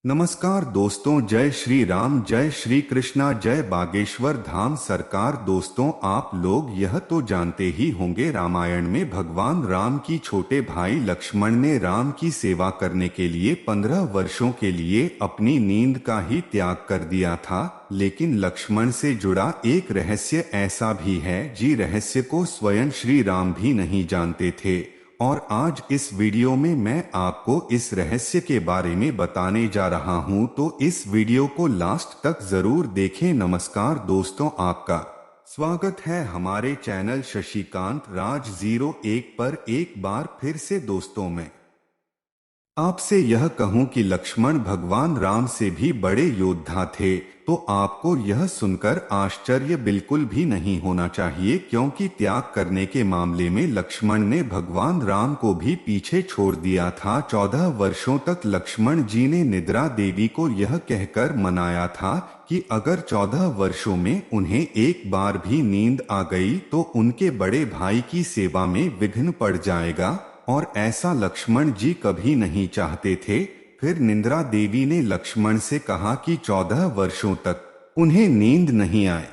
नमस्कार दोस्तों, जय श्री राम, जय श्री कृष्णा, जय बागेश्वर धाम सरकार। दोस्तों, आप लोग यह तो जानते ही होंगे, रामायण में भगवान राम की छोटे भाई लक्ष्मण ने राम की सेवा करने के लिए 15 वर्षों के लिए अपनी नींद का ही त्याग कर दिया था। लेकिन लक्ष्मण से जुड़ा एक रहस्य ऐसा भी है जी रहस्य को स्वयं श्री राम भी नहीं जानते थे। और आज इस वीडियो में मैं आपको इस रहस्य के बारे में बताने जा रहा हूं, तो इस वीडियो को लास्ट तक जरूर देखें। नमस्कार दोस्तों, आपका स्वागत है हमारे चैनल शशिकांत राज 01 पर एक बार फिर से। दोस्तों, मैं आपसे यह कहूं कि लक्ष्मण भगवान राम से भी बड़े योद्धा थे, तो आपको यह सुनकर आश्चर्य बिल्कुल भी नहीं होना चाहिए, क्योंकि त्याग करने के मामले में लक्ष्मण ने भगवान राम को भी पीछे छोड़ दिया था। 14 वर्षों तक लक्ष्मण जी ने निद्रा देवी को यह कहकर मनाया था कि अगर 14 वर्षों में उन्हें एक बार भी नींद आ गई तो उनके बड़े भाई की सेवा में विघ्न पड़ जाएगा, और ऐसा लक्ष्मण जी कभी नहीं चाहते थे। फिर निद्रा देवी ने लक्ष्मण से कहा कि 14 वर्षों तक उन्हें नींद नहीं आए।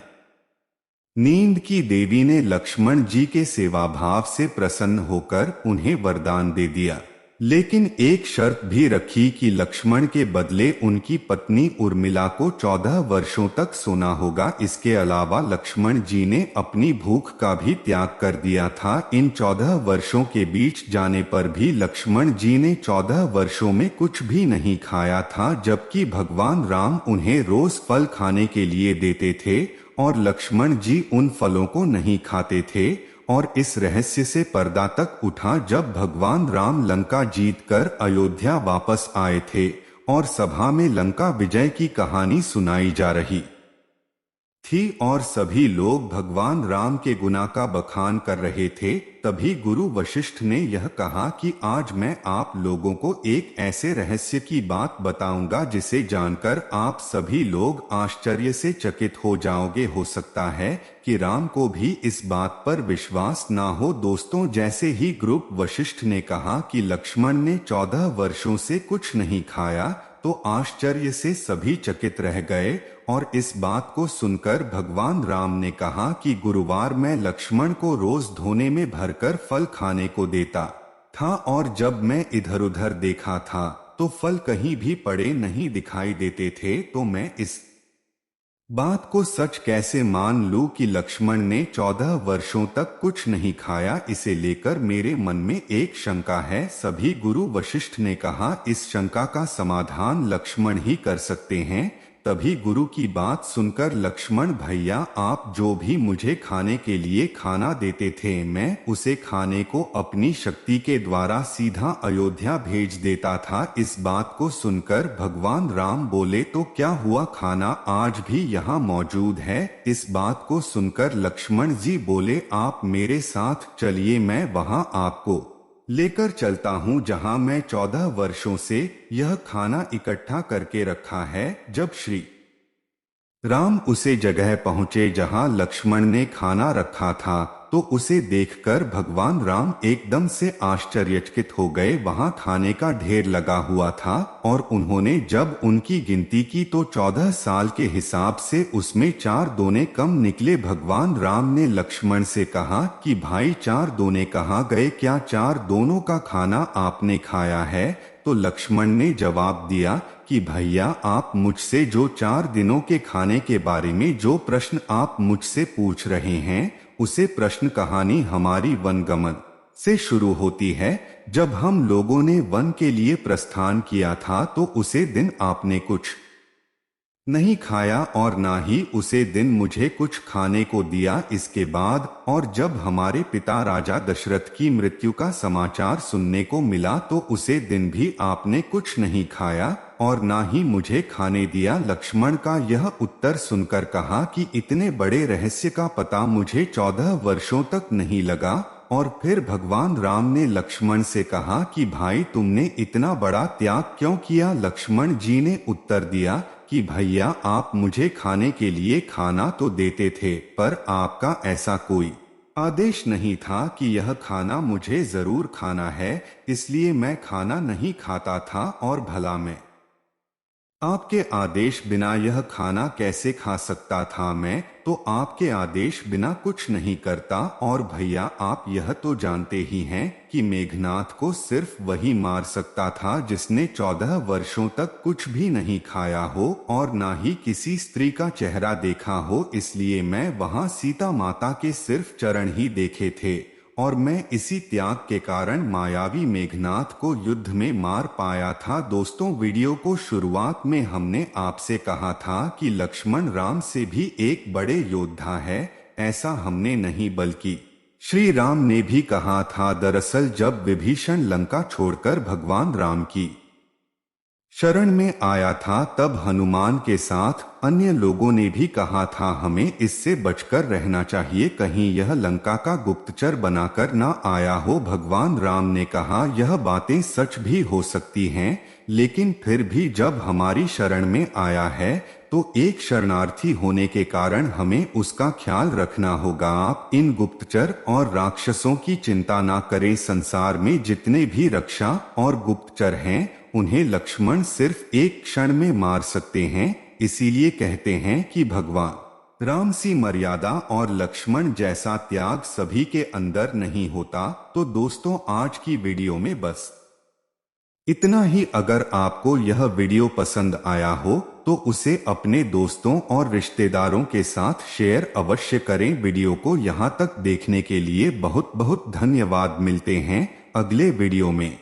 नींद की देवी ने लक्ष्मण जी के सेवा भाव से प्रसन्न होकर उन्हें वरदान दे दिया, लेकिन एक शर्त भी रखी कि लक्ष्मण के बदले उनकी पत्नी उर्मिला को 14 वर्षों तक सोना होगा। इसके अलावा लक्ष्मण जी ने अपनी भूख का भी त्याग कर दिया था। इन 14 वर्षों के बीच जाने पर भी लक्ष्मण जी ने 14 वर्षों में कुछ भी नहीं खाया था, जबकि भगवान राम उन्हें रोज फल खाने के लिए देते थे और लक्ष्मण जी उन फलों को नहीं खाते थे। और इस रहस्य से पर्दा तक उठा जब भगवान राम लंका जीतकर अयोध्या वापस आए थे और सभा में लंका विजय की कहानी सुनाई जा रही थी और सभी लोग भगवान राम के गुना का बखान कर रहे थे। तभी गुरु वशिष्ठ ने यह कहा कि आज मैं आप लोगों को एक ऐसे रहस्य की बात बताऊंगा जिसे जानकर आप सभी लोग आश्चर्य से चकित हो जाओगे। हो सकता है कि राम को भी इस बात पर विश्वास ना हो। दोस्तों, जैसे ही गुरु वशिष्ठ ने कहा कि लक्ष्मण ने 14 वर्षों से कुछ नहीं खाया, तो आश्चर्य से सभी चकित रह गए। और इस बात को सुनकर भगवान राम ने कहा कि गुरुवार मैं लक्ष्मण को रोज धोने में भरकर फल खाने को देता था, और जब मैं इधर उधर देखा था तो फल कहीं भी पड़े नहीं दिखाई देते थे। तो मैं इस बात को सच कैसे मान लूं कि लक्ष्मण ने 14 वर्षों तक कुछ नहीं खाया। इसे लेकर मेरे मन में एक शंका है। सभी गुरु वशिष्ठ ने कहा, इस शंका का समाधान लक्ष्मण ही कर सकते हैं। तभी गुरु की बात सुनकर लक्ष्मण, भैया आप जो भी मुझे खाने के लिए खाना देते थे, मैं उसे खाने को अपनी शक्ति के द्वारा सीधा अयोध्या भेज देता था। इस बात को सुनकर भगवान राम बोले, तो क्या हुआ, खाना आज भी यहाँ मौजूद है। इस बात को सुनकर लक्ष्मण जी बोले, आप मेरे साथ चलिए, मैं वहाँ आपको लेकर चलता हूँ जहाँ मैं 14 वर्षों से यह खाना इकट्ठा करके रखा है। जब श्री राम उसे जगह पहुँचे जहाँ लक्ष्मण ने खाना रखा था, तो उसे देखकर भगवान राम एकदम से आश्चर्यचकित हो गए। वहां खाने का ढेर लगा हुआ था और उन्होंने जब उनकी गिनती की तो 14 साल के हिसाब से उसमें 4 दोने कम निकले। भगवान राम ने लक्ष्मण से कहा कि भाई 4 दोने कहाँ गए, क्या 4 दोनों का खाना आपने खाया है? तो लक्ष्मण ने जवाब दिया कि भैया आप मुझसे जो 4 दिनों के खाने के बारे में जो प्रश्न आप मुझसे पूछ रहे हैं, उसे प्रश्न कहानी हमारी वनगमन से शुरू होती है। जब हम लोगों ने वन के लिए प्रस्थान किया था तो उसे दिन आपने कुछ नहीं खाया और ना ही उसे दिन मुझे कुछ खाने को दिया। इसके बाद और जब हमारे पिता राजा दशरथ की मृत्यु का समाचार सुनने को मिला तो उसे दिन भी आपने कुछ नहीं खाया और ना ही मुझे खाने दिया। लक्ष्मण का यह उत्तर सुनकर कहा कि इतने बड़े रहस्य का पता मुझे 14 वर्षों तक नहीं लगा। और फिर भगवान राम ने लक्ष्मण से कहा कि भाई तुमने इतना बड़ा त्याग क्यों किया? लक्ष्मण जी ने उत्तर दिया कि भैया आप मुझे खाने के लिए खाना तो देते थे, पर आपका ऐसा कोई आदेश नहीं था कि यह खाना मुझे जरूर खाना है, इसलिए मैं खाना नहीं खाता था। और भला मैं आपके आदेश बिना यह खाना कैसे खा सकता था? मैं तो आपके आदेश बिना कुछ नहीं करता। और भैया आप यह तो जानते ही हैं कि मेघनाथ को सिर्फ वही मार सकता था जिसने 14 वर्षों तक कुछ भी नहीं खाया हो और ना ही किसी स्त्री का चेहरा देखा हो। इसलिए मैं वहां सीता माता के सिर्फ चरण ही देखे थे और मैं इसी त्याग के कारण मायावी मेघनाथ को युद्ध में मार पाया था। दोस्तों, वीडियो को शुरुआत में हमने आपसे कहा था कि लक्ष्मण राम से भी एक बड़े योद्धा है। ऐसा हमने नहीं बल्कि श्री राम ने भी कहा था। दरअसल जब विभीषण लंका छोड़कर भगवान राम की शरण में आया था तब हनुमान के साथ अन्य लोगों ने भी कहा था हमें इससे बचकर रहना चाहिए, कहीं यह लंका का गुप्तचर बनाकर ना आया हो। भगवान राम ने कहा यह बातें सच भी हो सकती हैं, लेकिन फिर भी जब हमारी शरण में आया है तो एक शरणार्थी होने के कारण हमें उसका ख्याल रखना होगा। आप इन गुप्तचर और राक्षसों की चिंता ना करें। संसार में जितने भी रक्षा और गुप्तचर हैं उन्हें लक्ष्मण सिर्फ एक क्षण में मार सकते हैं। इसीलिए कहते हैं कि भगवान राम सी मर्यादा और लक्ष्मण जैसा त्याग सभी के अंदर नहीं होता। तो दोस्तों, आज की वीडियो में बस इतना ही। अगर आपको यह वीडियो पसंद आया हो तो उसे अपने दोस्तों और रिश्तेदारों के साथ शेयर अवश्य करें। वीडियो को यहाँ तक देखने के लिए बहुत बहुत धन्यवाद। मिलते हैं अगले वीडियो में।